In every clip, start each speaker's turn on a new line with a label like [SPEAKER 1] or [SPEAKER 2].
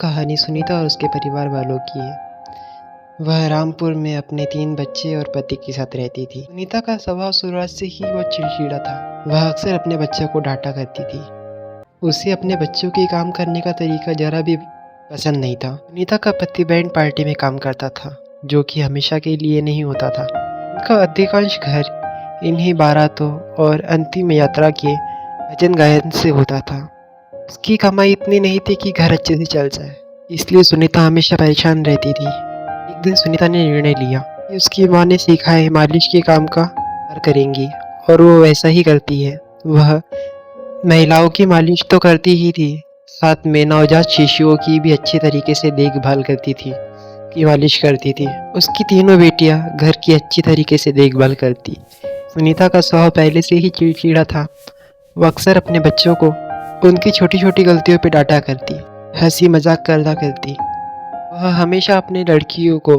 [SPEAKER 1] कहानी सुनीता और उसके परिवार वालों की है। वह रामपुर में अपने 3 बच्चे और पति के साथ रहती थी। सुनीता का स्वभाव शुरुआत से ही बहुत चिड़चिड़ा था। वह अक्सर अपने बच्चों को डांटा करती थी। उसे अपने बच्चों के काम करने का तरीका जरा भी पसंद नहीं था। सुनीता का पति बैंड पार्टी में काम करता था, जो कि हमेशा के लिए नहीं होता था। उनका अधिकांश घर इन्हीं बारातों और अंतिम यात्रा के भजन गायन से होता था। उसकी कमाई इतनी नहीं थी कि घर अच्छे से चल जाए, इसलिए सुनीता हमेशा परेशान रहती थी। एक दिन सुनीता ने निर्णय लिया कि उसकी माँ ने सिखाए मालिश के काम का हर करेंगी, और वो वैसा ही करती है। वह महिलाओं की मालिश तो करती ही थी, साथ में नवजात शिशुओं की भी अच्छी तरीके से देखभाल करती थी, की मालिश करती थी। उसकी तीनों बेटियां घर की अच्छी तरीके से देखभाल करती। सुनीता का स्वभाव पहले से ही चिड़चिड़ा था। वह अक्सर अपने बच्चों को उनकी छोटी छोटी गलतियों पर डांटा करती, हंसी मजाक करता करती। वह हमेशा अपने लड़कियों को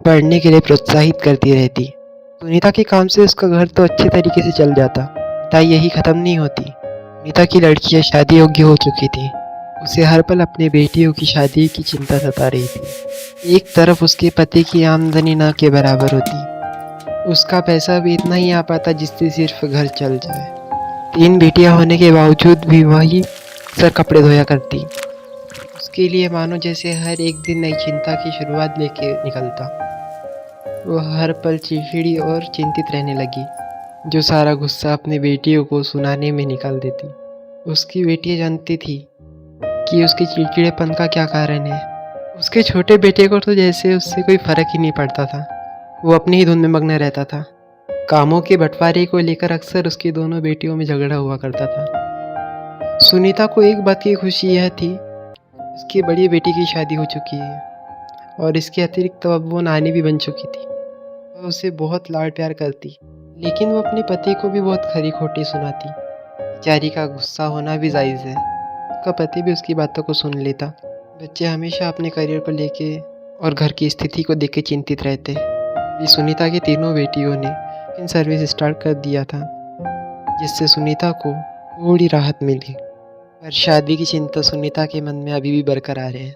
[SPEAKER 1] पढ़ने के लिए प्रोत्साहित करती रहती। सुनीता के काम से उसका घर तो अच्छे तरीके से चल जाता, ताई यही खत्म नहीं होती। सुनीता की लड़कियां शादी योग्य हो चुकी थी। उसे हर पल अपनी बेटियों की शादी की चिंता सता रही थी। एक तरफ उसके पति की आमदनी ना के बराबर होती, उसका पैसा भी इतना ही आ पाता जिससे सिर्फ घर चल जाए। 3 बेटियां होने के बावजूद भी वही अक्सर कपड़े धोया करती। उसके लिए मानो जैसे हर एक दिन नई चिंता की शुरुआत लेके निकलता। वह हर पल चिड़चिड़ी और चिंतित रहने लगी, जो सारा गुस्सा अपनी बेटियों को सुनाने में निकाल देती। उसकी बेटियां जानती थी कि उसके चिड़चिड़ेपन का क्या कारण है। उसके छोटे बेटे को तो जैसे उससे कोई फर्क ही नहीं पड़ता था। वो अपनी ही धुन में मग्न रहता था। कामों के बंटवारे को लेकर अक्सर उसकी दोनों बेटियों में झगड़ा हुआ करता था। सुनीता को एक बात की खुशी यह थी, उसकी बड़ी बेटी की शादी हो चुकी है, और इसके अतिरिक्त अब वो नानी भी बन चुकी थी। वह उसे बहुत लाड प्यार करती, लेकिन वो अपने पति को भी बहुत खरी खोटी सुनाती। बेचारी का गुस्सा होना भी जायज़ है। उसका पति भी उसकी बातों को सुन लेता। बच्चे हमेशा अपने करियर को लेके और घर की स्थिति को देख के चिंतित रहते। अभी सुनीता की तीनों बेटियों ने इन सर्विस स्टार्ट कर दिया था, जिससे सुनीता को थोड़ी राहत मिली। पर शादी की चिंता सुनीता के मन में अभी भी बरकरार है।